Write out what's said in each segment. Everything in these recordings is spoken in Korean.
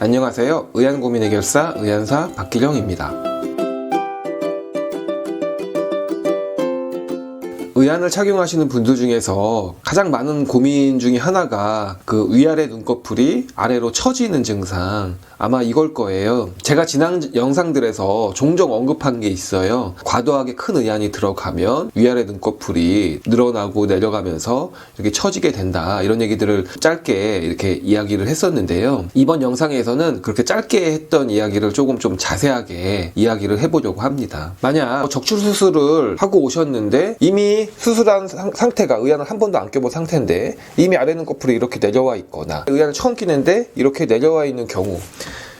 안녕하세요. 의안고민 해결사 의안사 박기령입니다. 의안을 착용하시는 분들 중에서 가장 많은 고민 중에 하나가 그 위아래 눈꺼풀이 아래로 처지는 증상, 아마 이걸 거예요. 제가 지난 영상들에서 종종 언급한 게 있어요. 과도하게 큰 의안이 들어가면 위아래 눈꺼풀이 늘어나고 내려가면서 이렇게 처지게 된다, 이런 얘기들을 짧게 이렇게 이야기를 했었는데요. 이번 영상에서는 그렇게 짧게 했던 이야기를 조금 좀 자세하게 이야기를 해보려고 합니다. 만약 적출 수술을 하고 오셨는데 이미 수술한 상태가, 의안을 한 번도 안 껴본 상태인데 이미 아래 눈꺼풀이 이렇게 내려와 있거나 의안을 처음 끼는데 이렇게 내려와 있는 경우,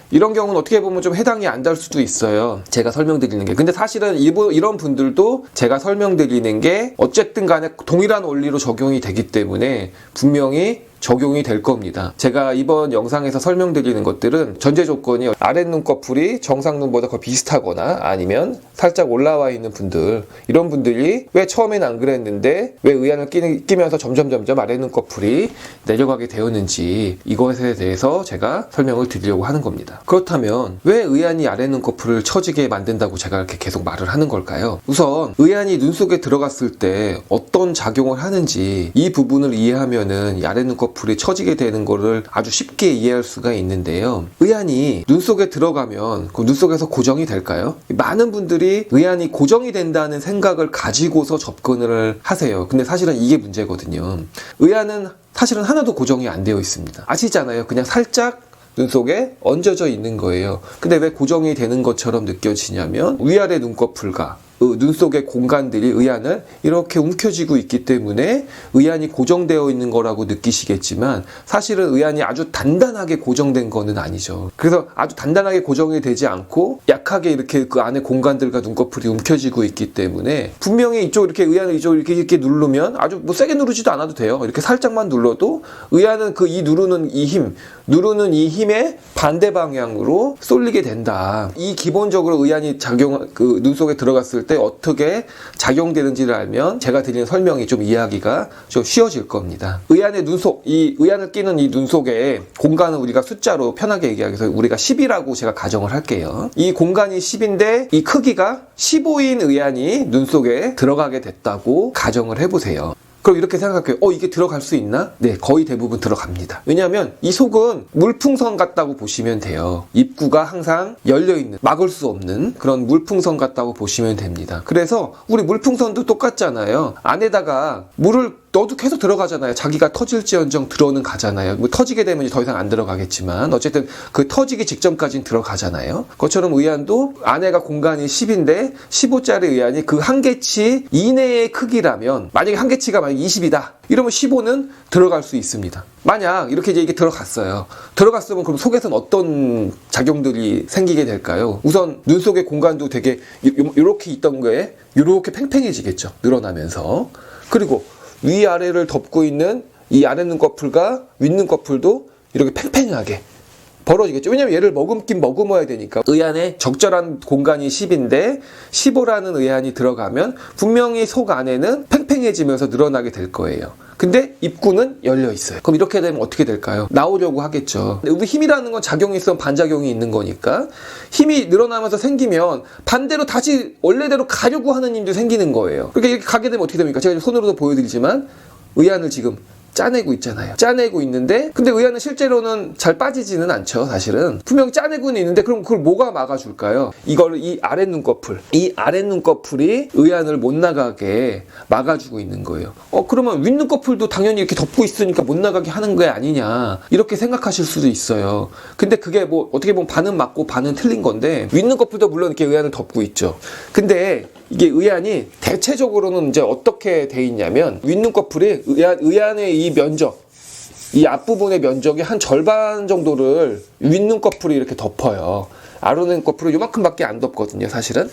이런 경우는 어떻게 보면 좀 해당이 안 될 수도 있어요. 제가 설명드리는 게. 근데 사실은 이런 분들도 제가 설명드리는 게 어쨌든 간에 동일한 원리로 적용이 되기 때문에 분명히 적용이 될 겁니다. 제가 이번 영상에서 설명드리는 것들은 전제 조건이 아랫눈꺼풀이 정상눈보다 거의 비슷하거나 아니면 살짝 올라와 있는 분들, 이런 분들이 왜 처음에는 안 그랬는데 왜 의안을 끼면서 점점 아랫눈꺼풀이 내려가게 되었는지, 이것에 대해서 제가 설명을 드리려고 하는 겁니다. 그렇다면 왜 의안이 아랫눈꺼풀을 처지게 만든다고 제가 이렇게 계속 말을 하는 걸까요? 우선 의안이 눈 속에 들어갔을 때 어떤 작용을 하는지 이 부분을 이해하면은 이 아랫눈꺼풀 풀이 처지게 되는 거를 아주 쉽게 이해할 수가 있는데요. 의안이 눈 속에 들어가면 그 눈 속에서 고정이 될까요? 많은 분들이 의안이 고정이 된다는 생각을 가지고서 접근을 하세요. 근데 사실은 이게 문제거든요. 의안은 사실은 하나도 고정이 안 되어 있습니다. 아시잖아요. 그냥 살짝 눈 속에 얹어져 있는 거예요. 근데 왜 고정이 되는 것처럼 느껴지냐면 위아래 눈꺼풀과 눈 속의 공간들이 의안을 이렇게 움켜쥐고 있기 때문에 의안이 고정되어 있는 거라고 느끼시겠지만 사실은 의안이 아주 단단하게 고정된 거는 아니죠. 그래서 아주 단단하게 고정이 되지 않고 약하게 이렇게 그 안에 공간들과 눈꺼풀이 움켜쥐고 있기 때문에 분명히 이쪽 이렇게 의안을 이쪽 이렇게 누르면 아주 뭐 세게 누르지도 않아도 돼요. 이렇게 살짝만 눌러도 의안은 이 누르는 이 힘에 반대 방향으로 쏠리게 된다. 이 기본적으로 의안이 눈 속에 들어갔을 때 어떻게 작용되는지를 알면 제가 드리는 설명이 좀 이해하기가 좀 쉬워질 겁니다. 의안의 이 의안을 끼는 이 눈 속의 공간은 우리가 숫자로 편하게 얘기하기 위해서 우리가 10이라고 제가 가정을 할게요. 이 공간이 10인데 이 크기가 15인 의안이 눈 속에 들어가게 됐다고 가정을 해보세요. 그럼 이렇게 생각할게요. 이게 들어갈 수 있나? 네, 거의 대부분 들어갑니다. 왜냐하면 이 속은 물풍선 같다고 보시면 돼요. 입구가 항상 열려있는, 막을 수 없는 그런 물풍선 같다고 보시면 됩니다. 그래서 우리 물풍선도 똑같잖아요. 안에다가 물을 넣어도 계속 들어가잖아요. 자기가 터질지언정 들어는 가잖아요. 뭐 터지게 되면 더 이상 안 들어가겠지만 어쨌든 그 터지기 직전까지는 들어가잖아요. 그것처럼 의안도 안에가 공간이 10인데 15짜리 의안이 그 한계치 이내의 크기라면, 만약에 한계치가 만약 20이다 이러면 15는 들어갈 수 있습니다. 만약 이렇게 이제 이게 들어갔어요. 들어갔으면 그럼 속에서는 어떤 작용들이 생기게 될까요? 우선 눈 속의 공간도 되게 이렇게 있던 거에 이렇게 팽팽해지겠죠. 늘어나면서. 그리고 위아래를 덮고 있는 이 아래 눈꺼풀과 윗 눈꺼풀도 이렇게 팽팽하게 벌어지겠죠. 왜냐면 얘를 머금어야 되니까. 의안에 적절한 공간이 10인데 15라는 의안이 들어가면 분명히 속 안에는 팽팽해지면서 늘어나게 될 거예요. 근데 입구는 열려 있어요. 그럼 이렇게 되면 어떻게 될까요? 나오려고 하겠죠. 우리 힘이라는 건 작용이 있으면 반작용이 있는 거니까 힘이 늘어나면서 생기면 반대로 다시 원래대로 가려고 하는 힘도 생기는 거예요. 그러니까 이렇게 가게 되면 어떻게 됩니까? 제가 손으로도 보여드리지만 의안을 지금 짜내고 있잖아요. 짜내고 있는데 근데 의안은 실제로는 잘 빠지지는 않죠. 사실은 분명 짜내고는 있는데 그럼 그걸 뭐가 막아줄까요? 이 아랫눈꺼풀이 의안을 못 나가게 막아주고 있는 거예요. 그러면 윗눈꺼풀도 당연히 이렇게 덮고 있으니까 못 나가게 하는 게 아니냐, 이렇게 생각하실 수도 있어요. 근데 그게 뭐 어떻게 보면 반은 맞고 반은 틀린 건데, 윗눈꺼풀도 물론 이렇게 의안을 덮고 있죠. 근데 이게 의안이 대체적으로는 이제 어떻게 돼 있냐면, 윗눈꺼풀이 의안의 이 면적, 이 앞부분의 면적의 한 절반 정도를 윗눈꺼풀이 이렇게 덮어요. 아랫눈꺼풀은 요만큼밖에 안 덮거든요. 사실은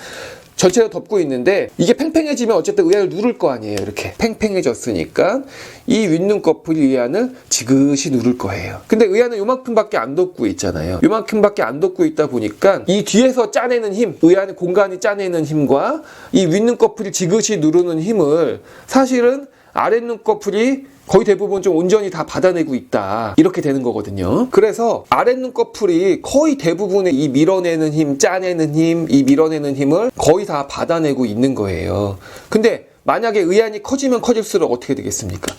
전체가 덮고 있는데 이게 팽팽해지면 어쨌든 의안을 누를 거 아니에요. 이렇게 팽팽해졌으니까 이 윗눈꺼풀이 의안을 지그시 누를 거예요. 근데 의안은 요만큼밖에 안 덮고 있잖아요. 요만큼밖에 안 덮고 있다 보니까 이 뒤에서 짜내는 힘, 의안의 공간이 짜내는 힘과 이 윗눈꺼풀이 지그시 누르는 힘을 사실은 아랫눈꺼풀이 거의 대부분 좀 온전히 다 받아내고 있다, 이렇게 되는 거거든요. 그래서 아랫눈꺼풀이 거의 대부분의 이 밀어내는 힘, 짜내는 힘, 이 밀어내는 힘을 거의 다 받아내고 있는 거예요. 근데 만약에 의안이 커지면 커질수록 어떻게 되겠습니까?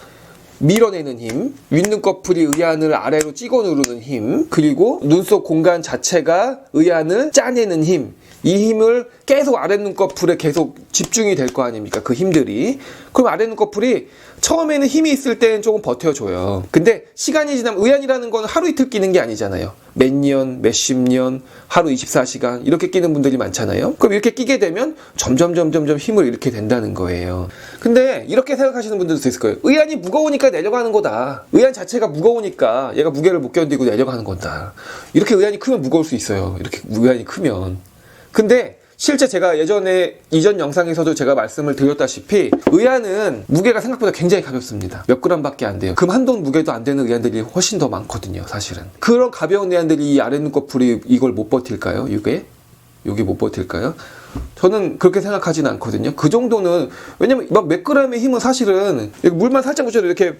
밀어내는 힘, 윗눈꺼풀이 의안을 아래로 찍어 누르는 힘, 그리고 눈속 공간 자체가 의안을 짜내는 힘, 이 힘을 계속 아랫눈꺼풀에 계속 집중이 될 거 아닙니까? 그 힘들이. 그럼 아랫눈꺼풀이 처음에는 힘이 있을 때는 조금 버텨줘요. 근데 시간이 지나면, 의안이라는 건 하루 이틀 끼는 게 아니잖아요. 몇 년, 몇십 년, 하루 24시간 이렇게 끼는 분들이 많잖아요. 그럼 이렇게 끼게 되면 점점 힘을 잃게 된다는 거예요. 근데 이렇게 생각하시는 분들도 있을 거예요. 의안이 무거우니까 내려가는 거다. 의안 자체가 무거우니까 얘가 무게를 못 견디고 내려가는 거다. 이렇게 의안이 크면 무거울 수 있어요. 이렇게 의안이 크면. 근데 실제 제가 이전 영상에서도 제가 말씀을 드렸다시피 의안은 무게가 생각보다 굉장히 가볍습니다. 몇 그램밖에 안 돼요. 금 한 돈 무게도 안 되는 의안들이 훨씬 더 많거든요, 사실은. 그런 가벼운 의안들이 이 아랫눈꺼풀이 이걸 못 버틸까요? 이게 못 버틸까요? 저는 그렇게 생각하지는 않거든요. 그 정도는, 왜냐면 막 몇 그램의 힘은 사실은 물만 살짝 묻혀도 이렇게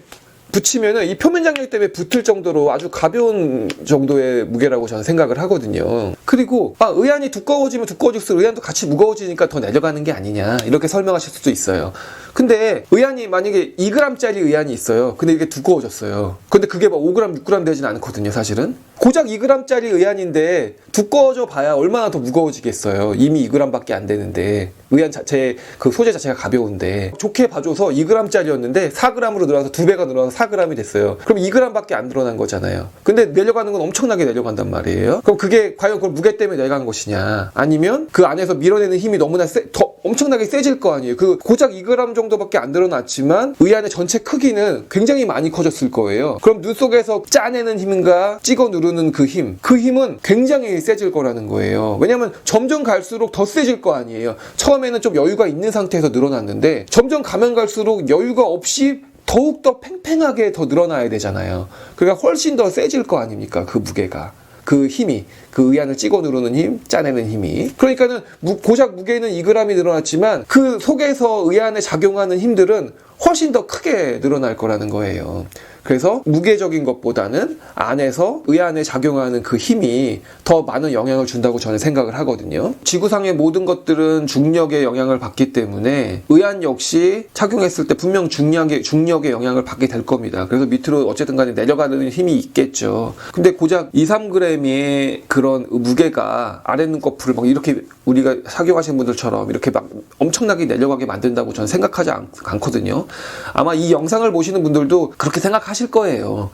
붙이면은 이 표면 장력 때문에 붙을 정도로 아주 가벼운 정도의 무게라고 저는 생각을 하거든요. 그리고 의안이 두꺼워지면 두꺼워질수록 의안도 같이 무거워지니까 더 내려가는 게 아니냐, 이렇게 설명하실 수도 있어요. 근데 의안이 만약에 2g짜리 의안이 있어요. 근데 이게 두꺼워졌어요. 근데 그게 막 5g, 6g 되진 않거든요, 사실은. 고작 2g짜리 의안인데 두꺼워져 봐야 얼마나 더 무거워지겠어요. 이미 2g밖에 안 되는데, 의안 자체 그 소재 자체가 가벼운데. 좋게 봐줘서 2g짜리였는데 4g으로 늘어나서 2배가 늘어나서 4g이 됐어요. 그럼 2g밖에 안 늘어난 거잖아요. 근데 내려가는 건 엄청나게 내려간단 말이에요. 그럼 그게 과연 그걸 무게 때문에 내려간 것이냐, 아니면 그 안에서 밀어내는 힘이 너무나 더 엄청나게 세질 거 아니에요. 그 고작 2g 정도밖에 안 늘어났지만 의안의 전체 크기는 굉장히 많이 커졌을 거예요. 그럼 눈 속에서 짜내는 힘과 찍어 누르는 그 힘은 굉장히 세질 거라는 거예요. 왜냐면 점점 갈수록 더 세질 거 아니에요. 처음에는 좀 여유가 있는 상태에서 늘어났는데 점점 가면 갈수록 여유가 없이 더욱더 팽팽하게 더 늘어나야 되잖아요. 그러니까 훨씬 더 세질 거 아닙니까? 그 무게가. 그 힘이, 그 의안을 찍어 누르는 힘, 짜내는 힘이. 그러니까는 고작 무게는 2g이 늘어났지만 그 속에서 의안에 작용하는 힘들은 훨씬 더 크게 늘어날 거라는 거예요. 그래서 무게적인 것보다는 안에서 의안에 작용하는 그 힘이 더 많은 영향을 준다고 저는 생각을 하거든요. 지구상의 모든 것들은 중력의 영향을 받기 때문에 의안 역시 착용했을 때 분명 중력의 영향을 받게 될 겁니다. 그래서 밑으로 어쨌든 간에 내려가는 힘이 있겠죠. 근데 고작 2, 3g의 그런 무게가 아랫눈꺼풀을 막 이렇게 우리가 착용하신 분들처럼 이렇게 막 엄청나게 내려가게 만든다고 저는 생각하지 않거든요. 아마 이 영상을 보시는 분들도 그렇게 생각하실 거예요.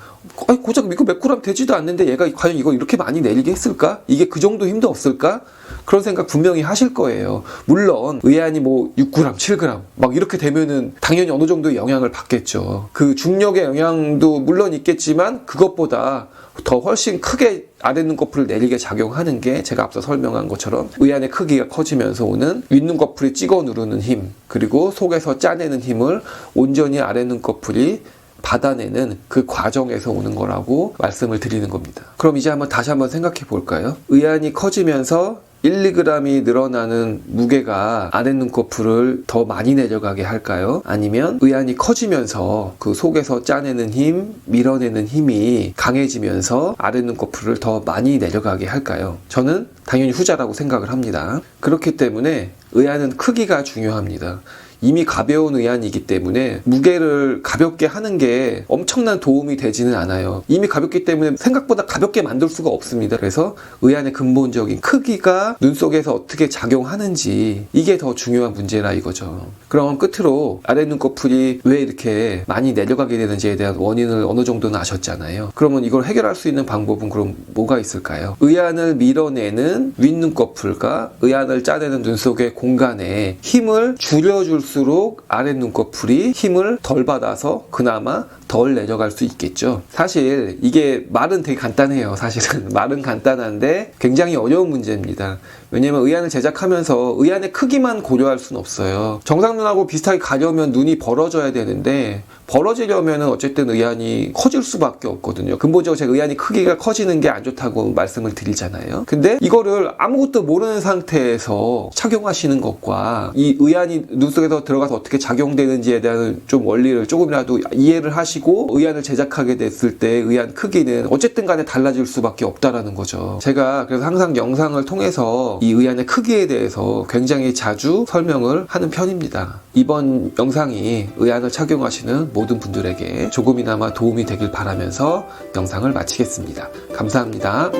아니, 고작 이거 몇 그램 되지도 않는데 얘가 과연 이거 이렇게 많이 내리게 했을까? 이게 그 정도 힘도 없을까? 그런 생각 분명히 하실 거예요. 물론 의안이 뭐 6g, 7g 막 이렇게 되면은 당연히 어느 정도의 영향을 받겠죠. 그 중력의 영향도 물론 있겠지만 그것보다 더 훨씬 크게 아랫눈꺼풀을 내리게 작용하는 게 제가 앞서 설명한 것처럼 의안의 크기가 커지면서 오는 윗눈꺼풀이 찍어 누르는 힘, 그리고 속에서 짜내는 힘을 온전히 아랫눈꺼풀이 받아내는 그 과정에서 오는 거라고 말씀을 드리는 겁니다. 그럼 이제 다시 한번 생각해 볼까요? 의안이 커지면서 1, 2g이 늘어나는 무게가 아랫눈꺼풀을 더 많이 내려가게 할까요? 아니면 의안이 커지면서 그 속에서 짜내는 힘, 밀어내는 힘이 강해지면서 아랫눈꺼풀을 더 많이 내려가게 할까요? 저는 당연히 후자라고 생각을 합니다. 그렇기 때문에 의안은 크기가 중요합니다. 이미 가벼운 의안이기 때문에 무게를 가볍게 하는 게 엄청난 도움이 되지는 않아요. 이미 가볍기 때문에 생각보다 가볍게 만들 수가 없습니다. 그래서 의안의 근본적인 크기가 눈 속에서 어떻게 작용하는지, 이게 더 중요한 문제라 이거죠. 그럼 끝으로 아랫눈꺼풀이 왜 이렇게 많이 내려가게 되는지에 대한 원인을 어느 정도는 아셨잖아요. 그러면 이걸 해결할 수 있는 방법은 그럼 뭐가 있을까요? 의안을 밀어내는 윗눈꺼풀과 의안을 짜내는 눈 속의 공간에 힘을 줄여줄 수록 아랫눈꺼풀이 힘을 덜 받아서 그나마 덜 내려갈 수 있겠죠. 사실 이게 말은 되게 간단해요. 사실은 말은 간단한데 굉장히 어려운 문제입니다. 왜냐면 의안을 제작하면서 의안의 크기만 고려할 수는 없어요. 정상 눈하고 비슷하게 가려면 눈이 벌어져야 되는데 벌어지려면 어쨌든 의안이 커질 수밖에 없거든요. 근본적으로 제가 의안이 크기가 커지는 게 안 좋다고 말씀을 드리잖아요. 근데 이거를 아무것도 모르는 상태에서 착용하시는 것과 이 의안이 눈 속에서 들어가서 어떻게 작용되는지에 대한 좀 원리를 조금이라도 이해를 하시고 의안을 제작하게 됐을 때 의안 크기는 어쨌든 간에 달라질 수밖에 없다라는 거죠. 제가 그래서 항상 영상을 통해서 이 의안의 크기에 대해서 굉장히 자주 설명을 하는 편입니다. 이번 영상이 의안을 착용하시는 모든 분들에게 조금이나마 도움이 되길 바라면서 영상을 마치겠습니다. 감사합니다.